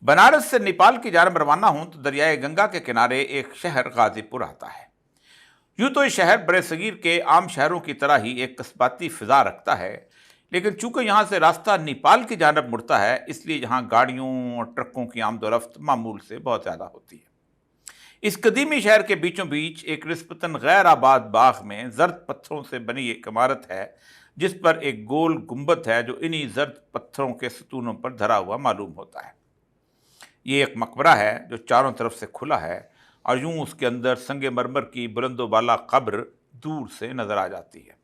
बनारस से नेपाल की जानब रवाना हूं तो दरियाए गंगा के किनारे एक शहर गाजीपुर आता है। यूं तो ये शहर बड़े सगीर के आम शहरों की तरह ही एक कस्बाती फिजा रखता है, लेकिन चूंकि यहाँ से रास्ता नेपाल की जानब मुड़ता है, इसलिए यहाँ गाड़ियों और ट्रकों की आमदोरफ्त मामूल से बहुत ज़्यादा होती है। इस कदीमी शहर के बीचों बीच एक निस्बतन गैर आबाद बाग में जर्द पत्थरों से बनी एक इमारत है, जिस पर एक गोल गुंबद है जो इन्हीं जर्द पत्थरों के सतूनों पर धरा हुआ मालूम होता है। ये एक मकबरा है जो चारों तरफ से खुला है और यूं उसके अंदर संगे मरमर की बुलंदोबाला कब्र दूर से नजर आ जाती है।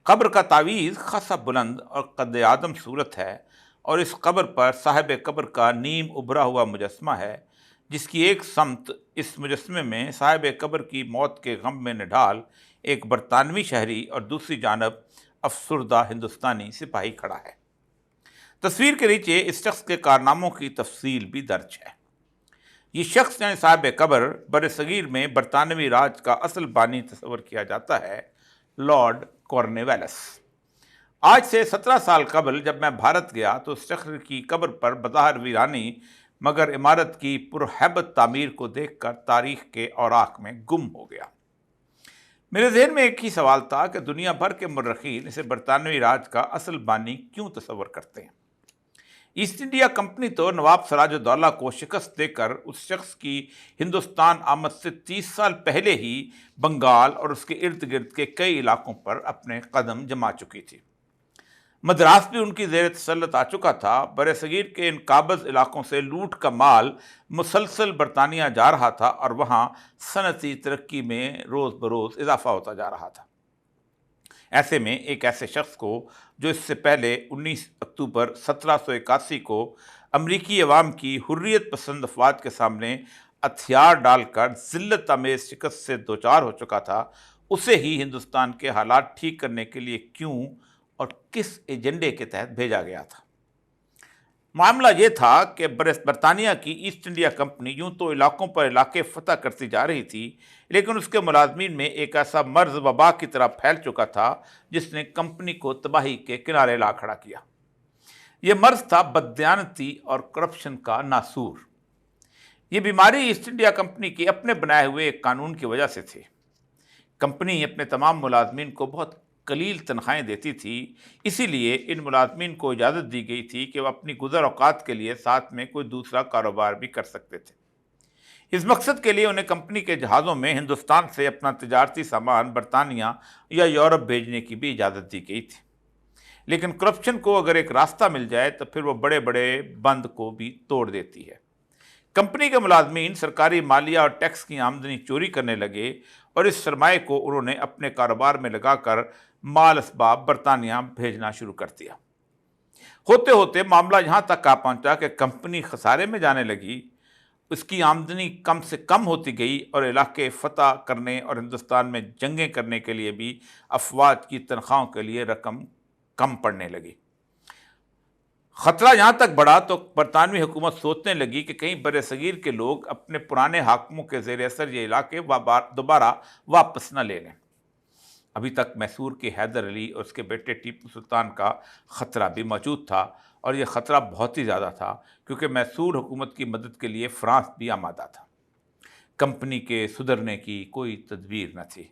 कब्र का तावीज़ खासा बुलंद और कद आदम सूरत है और इस कब्र पर साहिब कब्र का नीम उभरा हुआ मुजस्मा है, जिसकी एक समत इस मुजस्मे में साहिब कब्र की मौत के गम में निढाल एक बरतानवी शहरी और दूसरी जानब अफसुर्दा हिंदुस्तानी सिपाही खड़ा है। तस्वीर के नीचे इस शख्स के कारनामों की तफसील भी दर्ज है। ये शख्स यानी साहिब कब्र बर सगीर में बरतानवी राज का असल बानी तस्वर किया जाता है, लॉर्ड कॉर्नवालिस। आज से 17 साल कबल जब मैं भारत गया तो उस शख्स की कब्र पर बज़ाहिर वीरानी मगर इमारत की पुरहैबत तामीर को देखकर तारीख के औराक में गुम हो गया। मेरे जहन में एक ही सवाल था कि दुनिया भर के मुर्रखीन इसे बरतानवी राज का असल बानी क्यों तस्वर करते हैं। ईस्ट इंडिया कंपनी तो नवाब सिराजुद्दौला को शिकस्त देकर उस शख्स की हिंदुस्तान आमद से 30 साल पहले ही बंगाल और उसके इर्द गिर्द के कई इलाकों पर अपने कदम जमा चुकी थी। मद्रास भी उनकी ज़ेर तसल्लुत आ चुका था। बरसगीर के इन काबज़ इलाकों से लूट का माल मुसलसल बरतानिया जा रहा था और वहाँ सनती तरक्की में रोज़ बरोज़ इजाफा होता जा रहा था। ऐसे में एक ऐसे शख्स को जो इससे पहले 19 अक्टूबर 1781 को अमरीकी अवाम की हुर्रियत पसंद अफवाज के सामने हथियार डालकर ज़िल्लत आमेज़ शिकस्त से दो चार हो चुका था, उसे ही हिंदुस्तान के हालात ठीक करने के लिए क्यों और किस एजेंडे के तहत भेजा गया था। मामला ये था कि बरतानिया की ईस्ट इंडिया कंपनी यूं तो इलाकों पर इलाके फतह करती जा रही थी, लेकिन उसके मुलाजमीन में एक ऐसा मर्ज वबा की तरह फैल चुका था जिसने कंपनी को तबाही के किनारे ला खड़ा किया। यह मर्ज था बददियानती और करप्शन का नासूर। ये बीमारी ईस्ट इंडिया कंपनी के अपने बनाए हुए एक कानून की वजह से थी। कंपनी अपने तमाम मुलाजमीन को बहुत कलील तनख्वाहें देती थी, इसीलिए इन मुलाजमीन को इजाज़त दी गई थी कि वह अपनी गुज़र औकात के लिए साथ में कोई दूसरा कारोबार भी कर सकते थे। इस मकसद के लिए उन्हें कंपनी के जहाज़ों में हिंदुस्तान से अपना तिजारती सामान बरतानिया या यूरोप भेजने की भी इजाज़त दी गई थी। लेकिन करप्शन को अगर एक रास्ता मिल जाए तो फिर वो बड़े बड़े बंद को भी तोड़ देती है। कंपनी के मुलाजमीन सरकारी मालिया और टैक्स की आमदनी चोरी करने लगे और इस सरमाए को उन्होंने अपने कारोबार में लगाकर माल असबाब बरतानिया भेजना शुरू कर दिया। होते होते मामला यहाँ तक आ पहुँचा कि कंपनी खसारे में जाने लगी, उसकी आमदनी कम से कम होती गई और इलाके फतह करने और हिंदुस्तान में जंगें करने के लिए भी अफवाज की तनख्वाहों के लिए रकम कम पड़ने लगी। ख़तरा यहाँ तक बढ़ा तो बरतानवी हुकूमत सोचने लगी कि कहीं बरसगीर के लोग अपने पुराने हाकिमों के ज़ेर असर ये इलाके दोबारा वापस न ले लें। अभी तक मैसूर के हैदर अली और उसके बेटे टीपू सुल्तान का ख़तरा भी मौजूद था और यह ख़तरा बहुत ही ज़्यादा था क्योंकि मैसूर हुकूमत की मदद के लिए फ़्रांस भी आमादा था। कंपनी के सुधरने की कोई तदबीर न थी।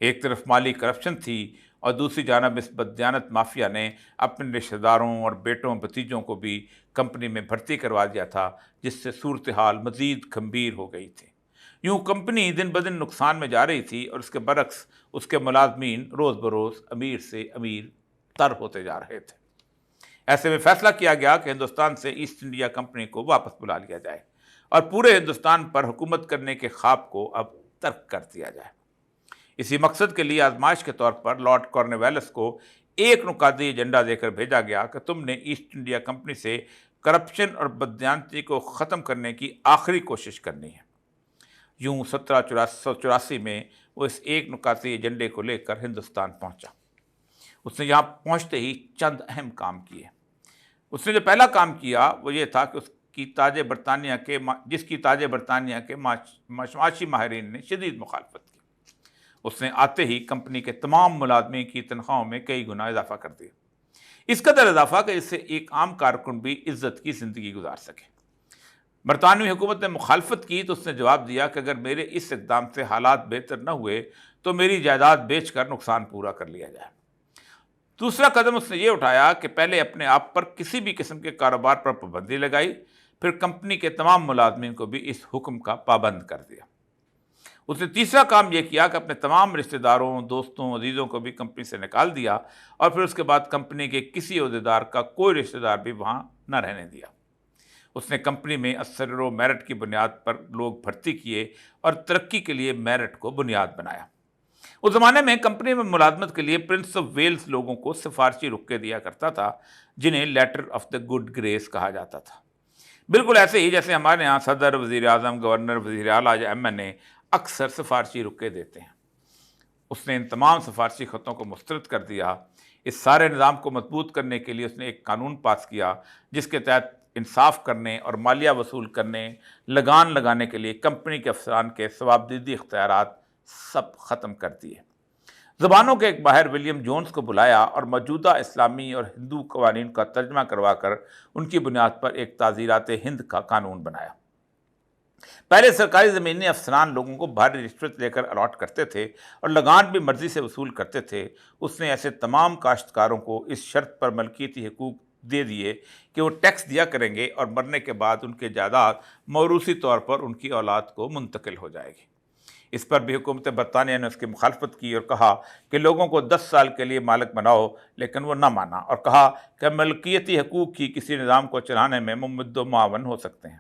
एक तरफ माली करप्शन थी और दूसरी जानब इस बददियानत माफिया ने अपने रिश्तेदारों और बेटों भतीजों को भी कंपनी में भर्ती करवा दिया था, जिससे सूरत हाल मज़ीद गंभीर हो गई थी। यूँ कंपनी दिन ब दिन नुकसान में जा रही थी और उसके बरक्स उसके मुलाजमीन रोज़ बरोज़ अमीर से अमीर तर होते जा रहे थे। ऐसे में फैसला किया गया कि हिंदुस्तान से ईस्ट इंडिया कंपनी को वापस बुला लिया जाए और पूरे हिंदुस्तान पर हुकूमत करने के ख्वाब को अब तर्क कर दिया जाए। इसी मकसद के लिए आजमाइश के तौर पर लॉर्ड कॉर्नवालिस को एक नुकाती एजेंडा देकर भेजा गया कि तुमने ईस्ट इंडिया कंपनी से करप्शन और बददियानती को ख़त्म करने की आखिरी कोशिश करनी है। यूँ 1784 में वो इस एक नुकाती एजेंडे को लेकर हिंदुस्तान पहुँचा। उसने यहाँ पहुँचते ही चंद अहम काम किए। उसने जो पहला काम किया वो ये था कि जिसकी ताजे बरतानिया के माशी माहिरीन ने शदीद मुखालफत की। उसने आते ही कंपनी के तमाम मुलाजमीन की तनख्वाहों में कई गुना इजाफा कर दिया। इस कदर इजाफा कि इससे एक आम कारकुन भी इज्जत की ज़िंदगी गुजार सके। برطانوی حکومت نے مخالفت کی تو اس نے جواب دیا کہ اگر میرے اس اقدام سے حالات بہتر نہ ہوئے تو میری جائیداد بیچ کر نقصان پورا کر لیا جائے۔ دوسرا قدم اس نے یہ اٹھایا کہ پہلے اپنے آپ پر کسی بھی قسم کے کاروبار پر پابندی لگائی، پھر کمپنی کے تمام ملازمین کو بھی اس حکم کا پابند کر دیا۔ اس نے تیسرا کام یہ کیا کہ اپنے تمام رشتہ داروں، دوستوں، عزیزوں کو بھی کمپنی سے نکال دیا، اور پھر اس کے بعد کمپنی کے کسی عہدیدار کا کوئی رشتہ دار بھی وہاں نہ رہنے دیا۔ اس نے کمپنی میں اثر و میرٹ کی بنیاد پر لوگ بھرتی کیے اور ترقی کے لیے میرٹ کو بنیاد بنایا۔ اس زمانے میں کمپنی میں ملازمت کے لیے پرنس آف ویلز لوگوں کو سفارشی رخے دیا کرتا تھا، جنہیں letter of the good grace کہا جاتا تھا۔ بالکل ایسے ہی جیسے ہمارے ہاں صدر، وزیر اعظم، گورنر، وزیر اعلیٰ یا MNA اکثر سفارشی رخے دیتے ہیں۔ اس نے ان تمام سفارشی خطوں کو مسترد کر دیا۔ اس سارے نظام کو مضبوط کرنے کے لیے اس نے ایک قانون پاس کیا جس کے تحت انصاف کرنے اور مالیہ وصول کرنے، لگان لگانے کے لیے کمپنی کے افسران کے ثوابدیدی اختیارات سب ختم کر دیے۔ زبانوں کے ایک ماہر ولیم جونز کو بلایا اور موجودہ اسلامی اور ہندو قوانین کا ترجمہ کروا کر ان کی بنیاد پر ایک تعزیرات ہند کا قانون بنایا۔ پہلے سرکاری زمینی افسران لوگوں کو بھاری رشوت لے کر الاٹ کرتے تھے اور لگان بھی مرضی سے وصول کرتے تھے۔ اس نے ایسے تمام کاشتکاروں کو اس شرط پر ملکیتی حقوق دے دیے کہ وہ ٹیکس دیا کریں گے اور مرنے کے بعد ان کے جائیداد موروثی طور پر ان کی اولاد کو منتقل ہو جائے گی۔ اس پر بھی حکومت برطانیہ نے اس کی مخالفت کی اور کہا کہ لوگوں کو 10 سال کے لیے مالک بناؤ، لیکن وہ نہ مانا اور کہا کہ ملکیتی حقوق کی کسی نظام کو چلانے میں ممد و معاون ہو سکتے ہیں۔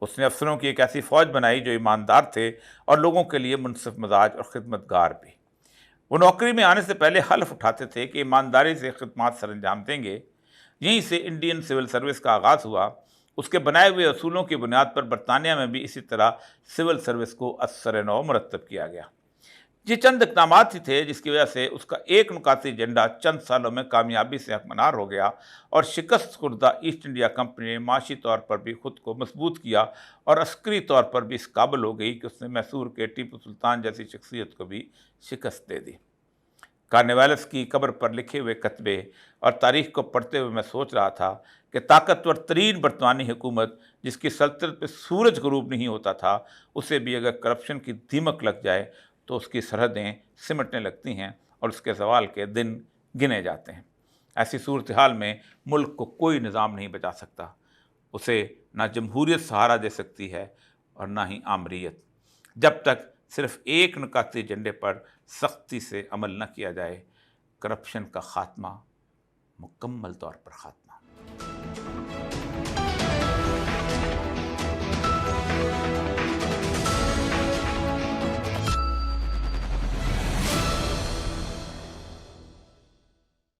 اس نے افسروں کی ایک ایسی فوج بنائی جو ایماندار تھے اور لوگوں کے لیے منصف مزاج اور خدمت گار بھی۔ وہ نوکری میں آنے سے پہلے حلف اٹھاتے تھے کہ ایمانداری سے خدمات سر انجام دیں گے۔ یہیں سے انڈین سول سروس کا آغاز ہوا۔ اس کے بنائے ہوئے اصولوں کی بنیاد پر برطانیہ میں بھی اسی طرح سول سروس کو اثر نو مرتب کیا گیا۔ یہ چند اقدامات ہی تھے جس کی وجہ سے اس کا ایک نکاتی ایجنڈا چند سالوں میں کامیابی سے ہمکنار ہو گیا، اور شکست خوردہ ایسٹ انڈیا کمپنی نے معاشی طور پر بھی خود کو مضبوط کیا اور عسکری طور پر بھی اس قابل ہو گئی کہ اس نے میسور کے ٹیپو سلطان جیسی شخصیت کو بھی شکست دے دی۔ کارنیوالس کی قبر پر لکھے ہوئے کتبے اور تاریخ کو پڑھتے ہوئے میں سوچ رہا تھا کہ طاقتور ترین برطانوی حکومت جس کی سلطنت پہ سورج غروب نہیں ہوتا تھا، اسے بھی اگر کرپشن کی دیمک لگ جائے تو اس کی سرحدیں سمٹنے لگتی ہیں اور اس کے زوال کے دن گنے جاتے ہیں۔ ایسی صورتحال میں ملک کو کوئی نظام نہیں بچا سکتا۔ اسے نہ جمہوریت سہارا دے سکتی ہے اور نہ ہی آمریت، جب تک صرف ایک نکاتی ایجنڈے پر سختی سے عمل نہ کیا جائے: کرپشن کا خاتمہ، مکمل طور پر خاتمہ۔